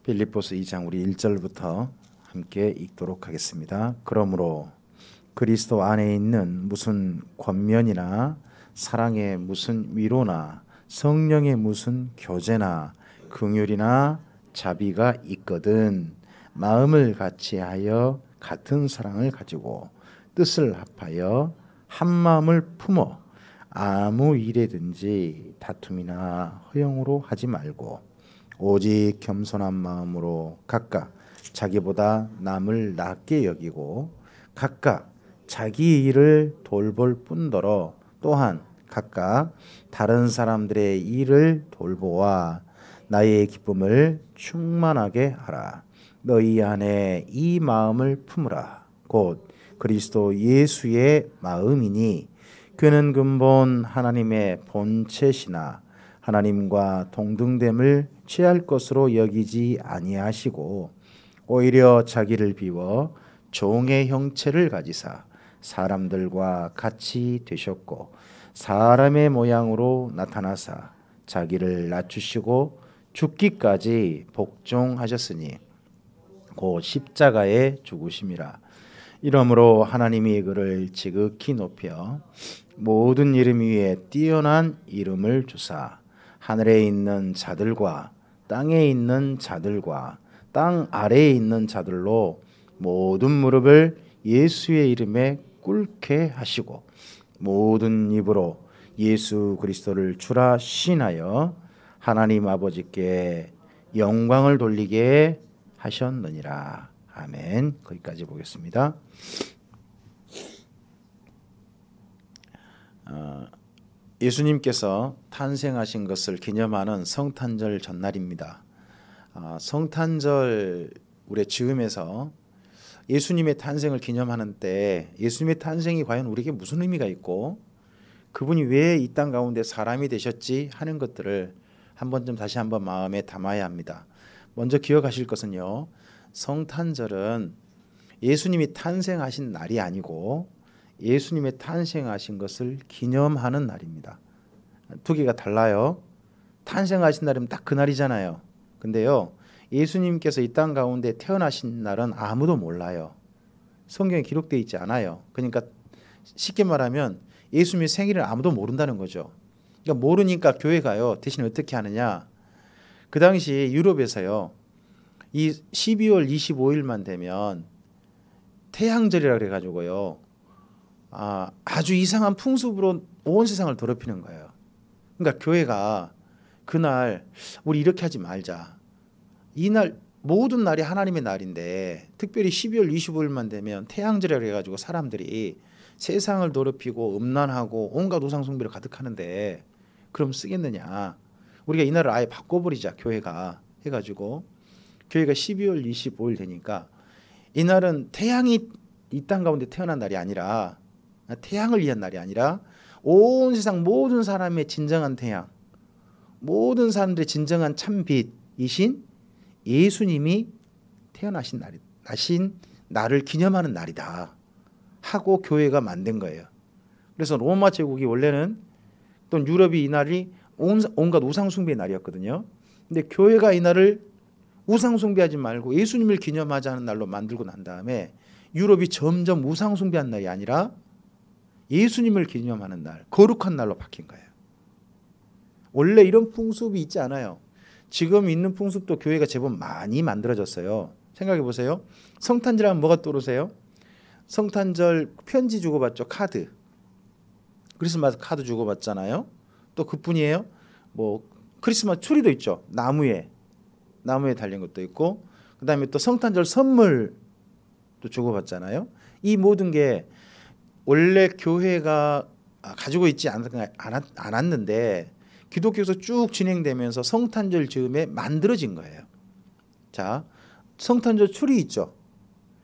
빌립보서 2장 우리 1절부터 함께 읽도록 하겠습니다. 그러므로 그리스도 안에 있는 무슨 권면이나 사랑의 무슨 위로나 성령의 무슨 교제나 긍휼이나 자비가 있거든 마음을 같이하여 같은 사랑을 가지고 뜻을 합하여 한 마음을 품어 아무 일에든지 다툼이나 허용으로 하지 말고 오직 겸손한 마음으로 각각 자기보다 남을 낮게 여기고 각각 자기 일을 돌볼 뿐더러 또한 각각 다른 사람들의 일을 돌보아 나의 기쁨을 충만하게 하라. 너희 안에 이 마음을 품으라. 곧 그리스도 예수의 마음이니 그는 근본 하나님의 본체시나 하나님과 동등됨을 취할 것으로 여기지 아니하시고 오히려 자기를 비워 종의 형체를 가지사 사람들과 같이 되셨고 사람의 모양으로 나타나사 자기를 낮추시고 죽기까지 복종하셨으니 곧 십자가에 죽으심이라. 이러므로 하나님이 그를 지극히 높여 모든 이름 위에 뛰어난 이름을 주사 하늘에 있는 자들과 땅에 있는 자들과 땅 아래에 있는 자들로 모든 무릎을 예수의 이름에 꿇게 하시고 모든 입으로 예수 그리스도를 주라 신하여 하나님 아버지께 영광을 돌리게 하셨느니라. 아멘. 거기까지 보겠습니다. 예수님께서 탄생하신 것을 기념하는 성탄절 전날입니다. 성탄절 우리 즈음에서 예수님의 탄생을 기념하는 때 예수님의 탄생이 과연 우리에게 무슨 의미가 있고 그분이 왜 이 땅 가운데 사람이 되셨지 하는 것들을 다시 한번 마음에 담아야 합니다. 먼저 기억하실 것은요, 성탄절은 예수님이 탄생하신 날이 아니고 예수님의 탄생하신 것을 기념하는 날입니다. 두 개가 달라요. 탄생하신 날이면 딱 그 날이잖아요. 근데요, 예수님께서 이 땅 가운데 태어나신 날은 아무도 몰라요. 성경에 기록되어 있지 않아요. 그러니까 쉽게 말하면 예수님의 생일을 아무도 모른다는 거죠. 그러니까 모르니까 교회가요, 대신 어떻게 하느냐, 그 당시 유럽에서요, 이 12월 25일만 되면 태양절이라 그래가지고요, 아주 이상한 풍습으로 온 세상을 더럽히는 거예요. 그러니까 교회가 그날 우리 이렇게 하지 말자. 이날 모든 날이 하나님의 날인데 특별히 12월 25일만 되면 태양절이라 해가지고 사람들이 세상을 더럽히고 음란하고 온갖 우상 숭배를 가득하는데 그럼 쓰겠느냐. 우리가 이 날을 아예 바꿔버리자 교회가 해가지고 교회가 12월 25일 되니까 이날은 태양이 이 땅 가운데 태어난 날이 아니라 태양을 위한 날이 아니라 온 세상 모든 사람의 진정한 태양, 모든 사람들의 진정한 참빛이신 예수님이 태어나신 날을 기념하는 날이다 하고 교회가 만든 거예요. 그래서 로마 제국이 원래는 또 유럽이 이 날이 온갖 우상 숭배의 날이었거든요. 근데 교회가 이 날을 우상 숭배하지 말고 예수님을 기념하자는 날로 만들고 난 다음에 유럽이 점점 우상 숭배한 날이 아니라 예수님을 기념하는 날, 거룩한 날로 바뀐 거예요. 원래 이런 풍습이 있지 않아요. 지금 있는 풍습도 교회가 제법 많이 만들어졌어요. 생각해 보세요. 성탄절 하면 뭐가 떠오르세요? 성탄절 편지 주고받죠. 카드. 크리스마스 카드 주고받잖아요. 또 그뿐이에요. 뭐 크리스마스 트리도 있죠. 나무에 달린 것도 있고, 그다음에 또 성탄절 선물도 주고받잖아요. 이 모든 게 원래 교회가 가지고 있지 않았는데 기독교에서 쭉 진행되면서 성탄절 즈음에 만들어진 거예요. 자, 성탄절 추리 있죠.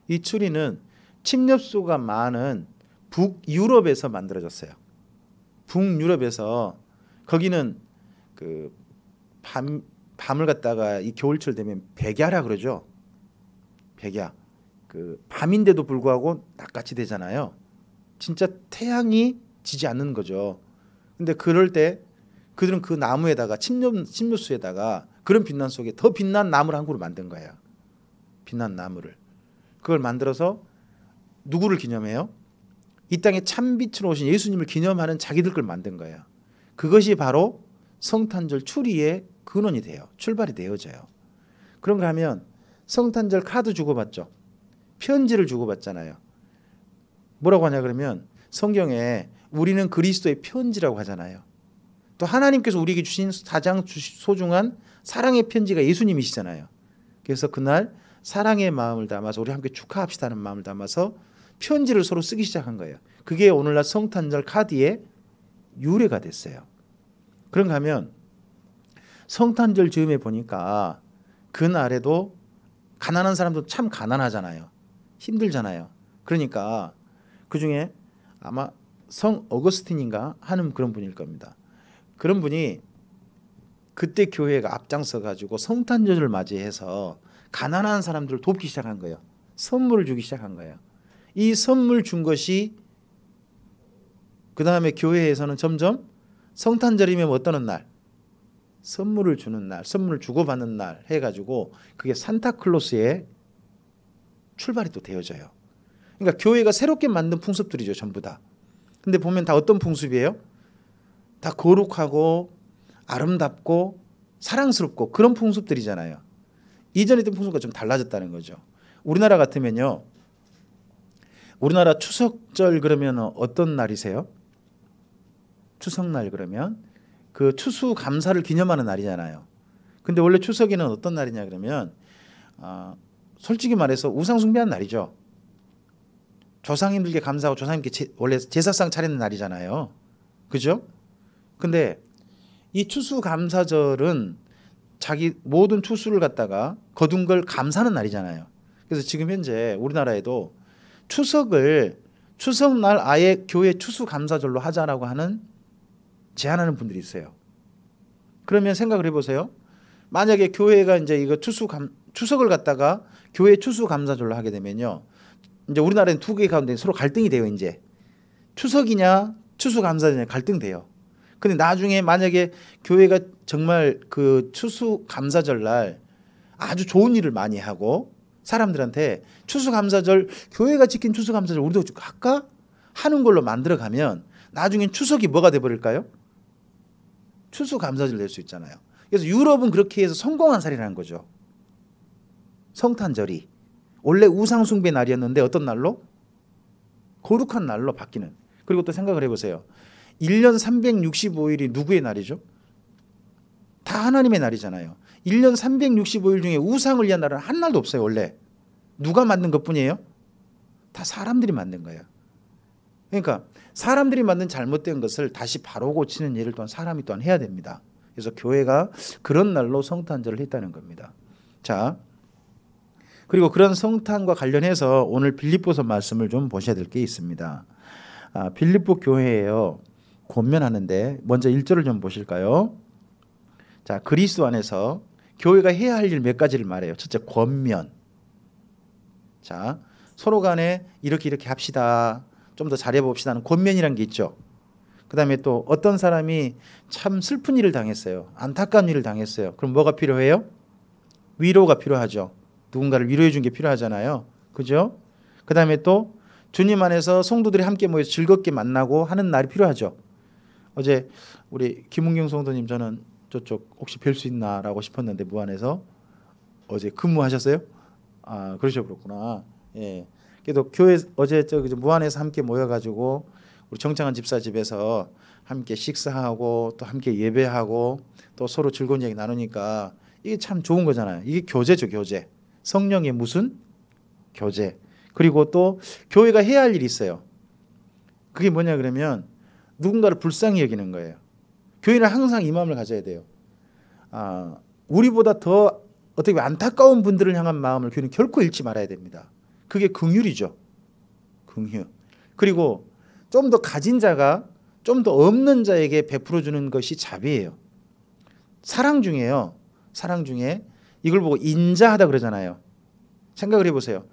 이 추리는 침엽수가 많은 북유럽에서 만들어졌어요. 북유럽에서 거기는 그 밤을 갖다가 이 겨울철 되면 백야라 그러죠. 백야. 그 밤인데도 불구하고 낮같이 되잖아요. 진짜 태양이 지지 않는 거죠. 근데 그럴 때 그들은 그 나무에다가 침엽수에다가 그런 빛난 속에 더 빛난 나무를 한 그루 만든 거예요. 빛난 나무를. 그걸 만들어서 누구를 기념해요? 이 땅에 참빛으로 오신 예수님을 기념하는 자기들 걸 만든 거예요. 그것이 바로 성탄절 추리의 근원이 돼요. 출발이 되어져요. 그런가 하면 성탄절 카드 주고받죠. 편지를 주고받잖아요. 뭐라고 하냐 그러면 성경에 우리는 그리스도의 편지라고 하잖아요. 또 하나님께서 우리에게 주신 가장 소중한 사랑의 편지가 예수님이시잖아요. 그래서 그날 사랑의 마음을 담아서 우리 함께 축하합시다는 마음을 담아서 편지를 서로 쓰기 시작한 거예요. 그게 오늘날 성탄절 카드의 유래가 됐어요. 그런가 하면 성탄절 즈음에 보니까 그날에도 가난한 사람도 참 가난하잖아요. 힘들잖아요. 그러니까 그중에 아마 성 어거스틴인가 하는 그런 분일 겁니다. 그런 분이 그때 교회가 앞장서 가지고 성탄절을 맞이해서 가난한 사람들을 돕기 시작한 거예요. 선물을 주기 시작한 거예요. 이 선물 준 것이 그 다음에 교회에서는 점점 성탄절이면 어떠는 날? 선물을 주는 날, 선물을 주고받는 날 해가지고 그게 산타클로스의 출발이 또 되어져요. 그러니까 교회가 새롭게 만든 풍습들이죠, 전부 다. 근데 보면 다 어떤 풍습이에요? 다 거룩하고 아름답고 사랑스럽고 그런 풍습들이잖아요. 이전에 있던 풍습과 좀 달라졌다는 거죠. 우리나라 같으면요, 우리나라 추석절 그러면 어떤 날이세요? 추석날 그러면 그 추수감사를 기념하는 날이잖아요. 근데 원래 추석에는 어떤 날이냐 그러면 솔직히 말해서 우상숭배한 날이죠. 조상님들께 감사하고 조상님께 원래 제사상 차리는 날이잖아요. 그죠? 근데 이 추수감사절은 자기 모든 추수를 갖다가 거둔 걸 감사하는 날이잖아요. 그래서 지금 현재 우리나라에도 추석을 추석날 아예 교회 추수감사절로 하자라고 하는 제안하는 분들이 있어요. 그러면 생각을 해보세요. 만약에 교회가 이제 이거 추석을 갖다가 교회 추수감사절로 하게 되면요, 이제 우리나라는 두 개 가운데 서로 갈등이 돼요. 이제 추석이냐 추수감사절이냐 갈등돼요. 근데 나중에 만약에 교회가 정말 그 추수감사절 날 아주 좋은 일을 많이 하고 사람들한테 추수감사절, 교회가 지킨 추수감사절 우리도 할까? 하는 걸로 만들어가면 나중엔 추석이 뭐가 돼버릴까요? 추수감사절 될 수 있잖아요. 그래서 유럽은 그렇게 해서 성공한 사례라는 거죠. 성탄절이 원래 우상숭배 날이었는데 어떤 날로? 거룩한 날로 바뀌는. 그리고 또 생각을 해보세요. 1년 365일이 누구의 날이죠? 다 하나님의 날이잖아요. 1년 365일 중에 우상을 위한 날은 한 날도 없어요. 원래 누가 만든 것뿐이에요? 다 사람들이 만든 거예요. 그러니까 사람들이 만든 잘못된 것을 다시 바로 고치는 일을 또한 사람이 또한 해야 됩니다. 그래서 교회가 그런 날로 성탄절을 했다는 겁니다. 자, 그리고 그런 성탄과 관련해서 오늘 빌립보서 말씀을 좀 보셔야 될 게 있습니다. 빌립보 교회예요. 권면하는데 먼저 1절을 좀 보실까요? 자, 그리스도 안에서 교회가 해야 할 일 몇 가지를 말해요. 첫째, 권면. 자, 서로 간에 이렇게 합시다. 좀 더 잘해봅시다는 권면이라는 게 있죠. 그 다음에 또 어떤 사람이 참 슬픈 일을 당했어요. 안타까운 일을 당했어요. 그럼 뭐가 필요해요? 위로가 필요하죠. 누군가를 위로해 준 게 필요하잖아요. 그죠? 그 다음에 또 주님 안에서 성도들이 함께 모여서 즐겁게 만나고 하는 날이 필요하죠. 어제 우리 김은경 성도님 저는 저쪽 혹시 뵐 수 있나라고 싶었는데 무안에서 어제 근무하셨어요? 아, 그러셨구나. 예. 그래도 교회 어제 무안에서 함께 모여가지고 우리 정창환 집사 집에서 함께 식사하고 또 함께 예배하고 또 서로 즐거운 얘기 나누니까 이게 참 좋은 거잖아요. 이게 교제죠, 교제. 성령의 무슨 교제. 그리고 또 교회가 해야 할 일이 있어요. 그게 뭐냐 그러면 누군가를 불쌍히 여기는 거예요. 교회는 항상 이 마음을 가져야 돼요. 우리보다 더 어떻게 안타까운 분들을 향한 마음을 교회는 결코 잃지 말아야 됩니다. 그게 긍휼이죠. 긍휼. 그리고 좀 더 가진 자가 좀 더 없는 자에게 베풀어 주는 것이 자비예요. 사랑 중에요. 사랑 중에 이걸 보고 인자하다 그러잖아요. 생각을 해보세요.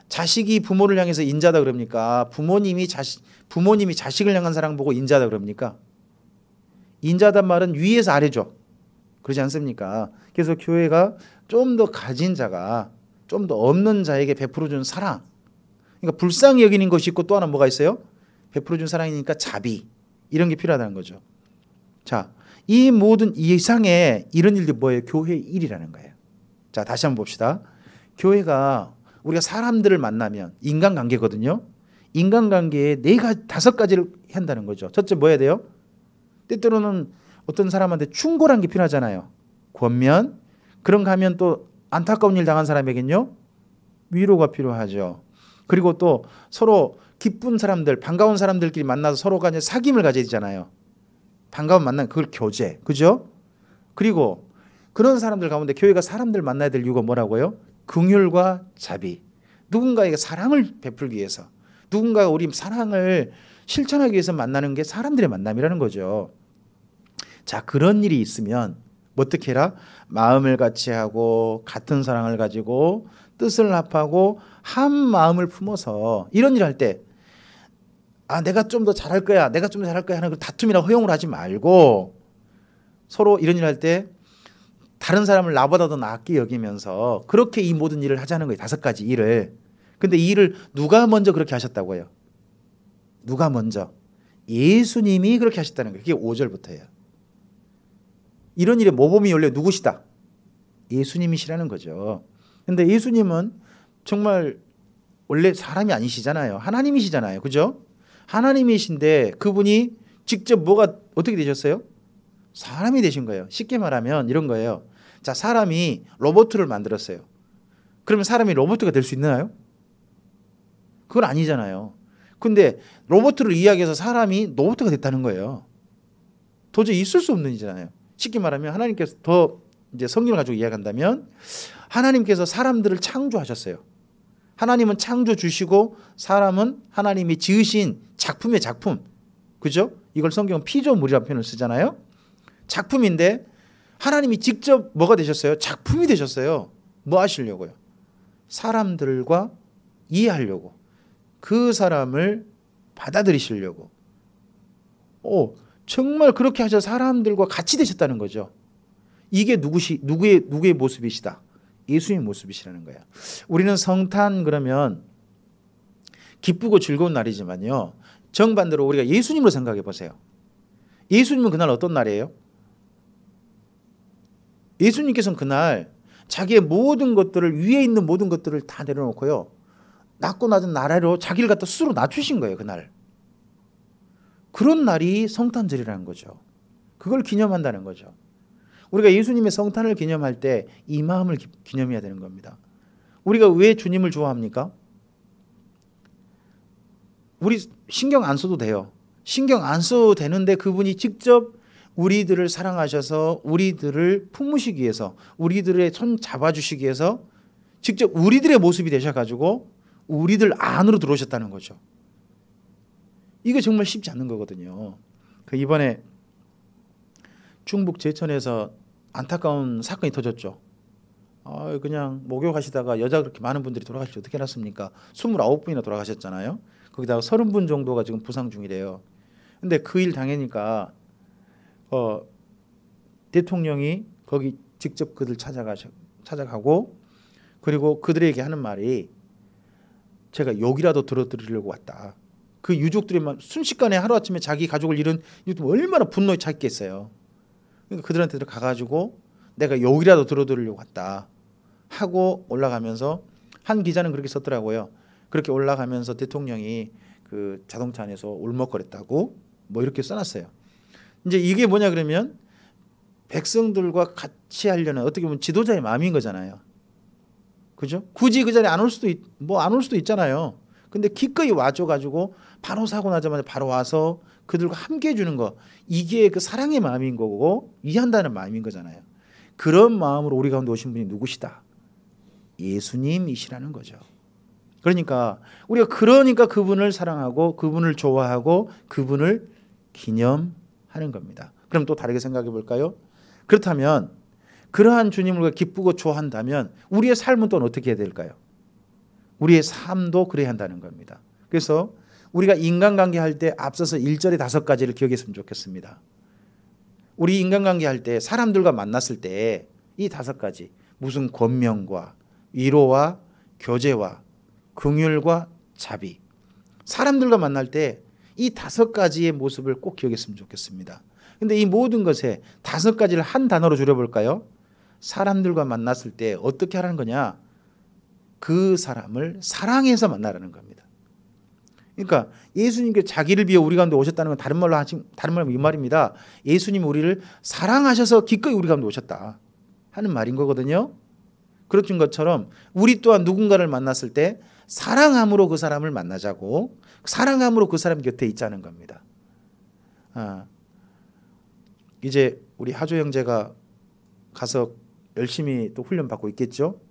자식이 부모를 향해서 인자하다 그럽니까? 부모님이 자식을 향한 사랑 보고 인자하다 그럽니까? 인자하단 말은 위에서 아래죠. 그러지 않습니까? 그래서 교회가 좀 더 가진 자가 좀 더 없는 자에게 베풀어 준 사랑, 그러니까 불쌍히 여기는 것이 있고 또 하나 뭐가 있어요? 베풀어 준 사랑이니까 자비, 이런 게 필요하다는 거죠. 자, 이 모든 이상의 이런 일들이 뭐예요? 교회의 일이라는 거예요. 자, 다시 한번 봅시다. 교회가 우리가 사람들을 만나면 인간관계거든요. 인간관계에 다섯 가지를 한다는 거죠. 첫째 뭐 해야 돼요? 때때로는 어떤 사람한테 충고라는 게 필요하잖아요. 권면. 그런가 하면 또 안타까운 일 당한 사람에겐요, 위로가 필요하죠. 그리고 또 서로 기쁜 사람들, 반가운 사람들끼리 만나서 서로가 이제 사귐을 가져야 되잖아요. 반가운 만남, 그걸 교제, 그죠? 그리고 그런 사람들 가운데 교회가 사람들 만나야 될 이유가 뭐라고요? 긍휼과 자비. 누군가에게 사랑을 베풀기 위해서, 누군가가 우리 사랑을 실천하기 위해서 만나는 게 사람들의 만남이라는 거죠. 자, 그런 일이 있으면 어떻게 해라? 마음을 같이 하고 같은 사랑을 가지고 뜻을 합하고 한 마음을 품어서 이런 일을 할 때, 내가 좀 더 잘할 거야, 내가 좀 더 잘할 거야 하는 그 다툼이나 허용을 하지 말고, 서로 이런 일을 할 때 다른 사람을 나보다 더 낫게 여기면서 그렇게 이 모든 일을 하자는 거예요. 다섯 가지 일을. 근데 이 일을 누가 먼저 그렇게 하셨다고요? 누가 먼저? 예수님이 그렇게 하셨다는 거예요. 그게 5절부터예요. 이런 일의 모범이 원래 누구시다? 예수님이시라는 거죠. 근데 예수님은 정말 원래 사람이 아니시잖아요. 하나님이시잖아요. 그죠? 하나님이신데 그분이 직접 어떻게 되셨어요? 사람이 되신 거예요. 쉽게 말하면 이런 거예요. 자, 사람이 로봇을 만들었어요. 그러면 사람이 로봇가 될 수 있나요? 그건 아니잖아요. 근데 로봇을 이야기해서 사람이 로봇가 됐다는 거예요. 도저히 있을 수 없는 일이잖아요. 쉽게 말하면 하나님께서 더 이제 성경을 가지고 이야기한다면, 하나님께서 사람들을 창조하셨어요. 하나님은 창조 주시고 사람은 하나님이 지으신 작품의 작품. 그죠? 이걸 성경은 피조물이라는 표현을 쓰잖아요. 작품인데 하나님이 직접 뭐가 되셨어요? 작품이 되셨어요. 뭐 하시려고요? 사람들과 이해하려고. 그 사람을 받아들이시려고. 정말 그렇게 하셔서 사람들과 같이 되셨다는 거죠. 이게 누구의 모습이시다? 예수의 모습이시라는 거예요. 우리는 성탄 그러면 기쁘고 즐거운 날이지만요, 정반대로 우리가 예수님으로 생각해 보세요. 예수님은 그날 어떤 날이에요? 예수님께서는 그날 자기의 모든 것들을, 위에 있는 모든 것들을 다 내려놓고요, 낮고 낮은 나라로 자기를 갖다 스스로 낮추신 거예요. 그날. 그런 날이 성탄절이라는 거죠. 그걸 기념한다는 거죠. 우리가 예수님의 성탄을 기념할 때 이 마음을 기념해야 되는 겁니다. 우리가 왜 주님을 좋아합니까? 우리 신경 안 써도 돼요. 신경 안 써도 되는데 그분이 직접 우리들을 사랑하셔서 우리들을 품으시기 위해서, 우리들의 손 잡아주시기 위해서 직접 우리들의 모습이 되셔가지고 우리들 안으로 들어오셨다는 거죠. 이거 정말 쉽지 않은 거거든요. 이번에 충북 제천에서 안타까운 사건이 터졌죠. 그냥 목욕하시다가 여자 그렇게 많은 분들이 돌아가시지 어떻게 알았습니까? 29분이나 돌아가셨잖아요. 거기다가 30분 정도가 지금 부상 중이래요. 근데 그 일 당하니까 대통령이 거기 직접 그들 찾아가고, 그리고 그들에게 하는 말이, 제가 욕이라도 들어드리려고 왔다. 그 유족들이 순식간에 하루아침에 자기 가족을 잃은 유족들 얼마나 분노에 찼겠어요. 그러니까 그들한테 가가지고 내가 욕이라도 들어드리려고 왔다 하고 올라가면서, 한 기자는 그렇게 썼더라고요. 그렇게 올라가면서 대통령이 그 자동차 안에서 울먹거렸다고 뭐 이렇게 써놨어요. 이제 이게 뭐냐 그러면 백성들과 같이 하려는 어떻게 보면 지도자의 마음인 거잖아요. 그죠? 굳이 그 자리에 안 올 수도 있잖아요. 근데 기꺼이 와줘가지고 바로 사고 나자마자 바로 와서 그들과 함께 해주는 거, 이게 그 사랑의 마음인 거고 이해한다는 마음인 거잖아요. 그런 마음으로 우리 가운데 오신 분이 누구시다? 예수님이시라는 거죠. 그러니까 우리가 그분을 사랑하고 그분을 좋아하고 그분을 기념하는 겁니다. 그럼 또 다르게 생각해 볼까요? 그렇다면 그러한 주님을 우리가 기쁘고 좋아한다면 우리의 삶은 또 어떻게 해야 될까요? 우리의 삶도 그래야 한다는 겁니다. 그래서 우리가 인간관계 할 때 앞서서 1절의 5가지를 기억했으면 좋겠습니다. 우리 인간관계 할 때 사람들과 만났을 때 이 5가지 무슨 권면과 위로와 교제와 긍휼과 자비, 사람들과 만날 때 이 5가지의 모습을 꼭 기억했으면 좋겠습니다. 근데 이 모든 것에 5가지를 한 단어로 줄여볼까요? 사람들과 만났을 때 어떻게 하라는 거냐? 그 사람을 사랑해서 만나라는 겁니다. 그러니까 예수님께서 자기를 위해 우리 가운데 오셨다는 건 다른 말로 이 말입니다. 예수님이 우리를 사랑하셔서 기꺼이 우리 가운데 오셨다 하는 말인 거거든요. 그렇던 것처럼 우리 또한 누군가를 만났을 때 사랑함으로 그 사람을 만나자고, 사랑함으로 그 사람 곁에 있자는 겁니다. 이제 우리 하조 형제가 가서 열심히 또 훈련 받고 있겠죠.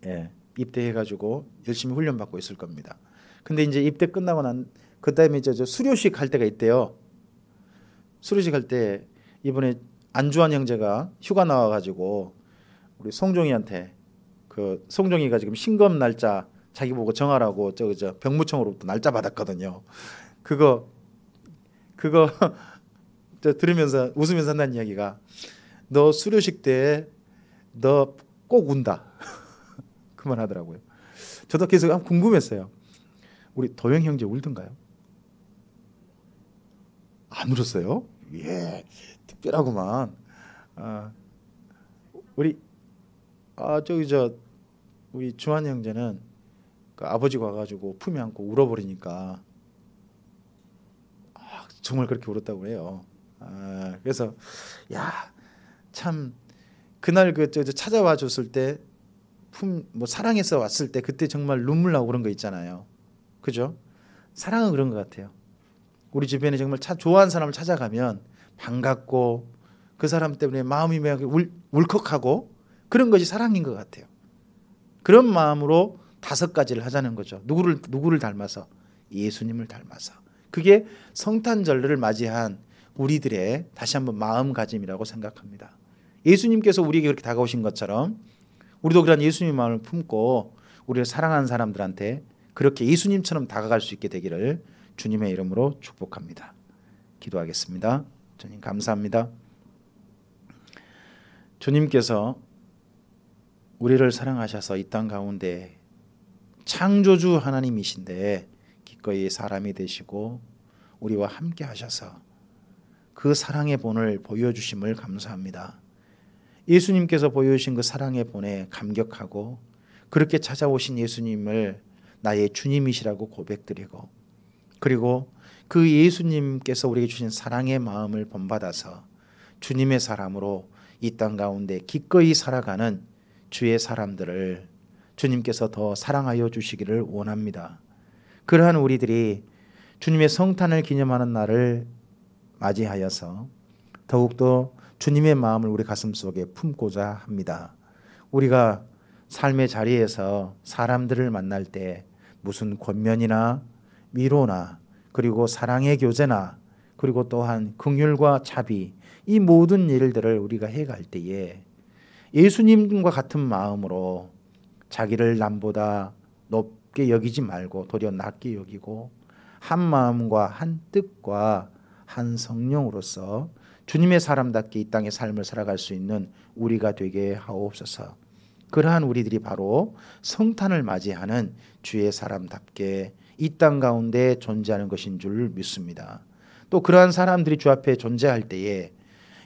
예, 입대해가지고 열심히 훈련 받고 있을 겁니다. 근데 이제 입대 끝나고 난 그다음에 이제 수료식 할 때가 있대요. 수료식 할 때 이번에 안주환 형제가 휴가 나와가지고 우리 송종이한테, 그 송종이가 지금 신검 날짜 자기 보고 정하라고 저 병무청으로부터 날짜 받았거든요. 그거 저 들으면서 웃으면서 한다는 이야기가, 너 수료식 때 너 꼭 운다 그만하더라고요. 저도 계속 궁금했어요. 우리 도영 형제 울던가요? 안 울었어요? 예, 특별하구만. 우리 우리 주한 형제는 그 아버지가 와가지고 품에 안고 울어버리니까 정말 그렇게 울었다고 해요. 그래서 참 그날 찾아와 줬을 때 사랑해서 왔을 때 그때 정말 눈물 나고 그런 거 있잖아요. 그죠? 사랑은 그런 것 같아요. 우리 주변에 정말 좋아하는 사람을 찾아가면 반갑고 그 사람 때문에 마음이 울컥하고 그런 것이 사랑인 것 같아요. 그런 마음으로 5가지를 하자는 거죠. 누구를 닮아서? 예수님을 닮아서. 그게 성탄절을 맞이한 우리들의 다시 한번 마음가짐이라고 생각합니다. 예수님께서 우리에게 그렇게 다가오신 것처럼 우리도 그런 예수님의 마음을 품고 우리를 사랑하는 사람들한테 그렇게 예수님처럼 다가갈 수 있게 되기를 주님의 이름으로 축복합니다. 기도하겠습니다. 주님 감사합니다. 주님께서 우리를 사랑하셔서 이 땅 가운데 창조주 하나님이신데 기꺼이 사람이 되시고 우리와 함께 하셔서 그 사랑의 본을 보여주심을 감사합니다. 예수님께서 보여주신 그 사랑의 본에 감격하고 그렇게 찾아오신 예수님을 나의 주님이시라고 고백드리고, 그리고 그 예수님께서 우리에게 주신 사랑의 마음을 본받아서 주님의 사람으로 이 땅 가운데 기꺼이 살아가는 주의 사람들을 주님께서 더 사랑하여 주시기를 원합니다. 그러한 우리들이 주님의 성탄을 기념하는 날을 맞이하여서 더욱더 주님의 마음을 우리 가슴속에 품고자 합니다. 우리가 삶의 자리에서 사람들을 만날 때 무슨 권면이나 위로나 그리고 사랑의 교제나 그리고 또한 긍휼과 자비, 이 모든 일들을 우리가 해갈 때에 예수님과 같은 마음으로 자기를 남보다 높게 여기지 말고 도리어 낮게 여기고 한 마음과 한 뜻과 한 성령으로서 주님의 사람답게 이 땅의 삶을 살아갈 수 있는 우리가 되게 하옵소서. 그러한 우리들이 바로 성탄을 맞이하는 주의 사람답게 이 땅 가운데 존재하는 것인 줄 믿습니다. 또 그러한 사람들이 주 앞에 존재할 때에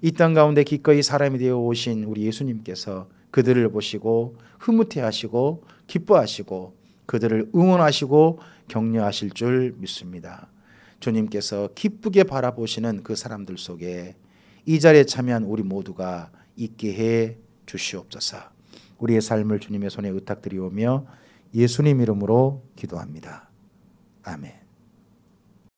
이 땅 가운데 기꺼이 사람이 되어 오신 우리 예수님께서 그들을 보시고 흐뭇해하시고 기뻐하시고 그들을 응원하시고 격려하실 줄 믿습니다. 주님께서 기쁘게 바라보시는 그 사람들 속에 이 자리에 참여한 우리 모두가 있게 해 주시옵소서. 우리의 삶을 주님의 손에 의탁드리오며 예수님 이름으로 기도합니다. 아멘.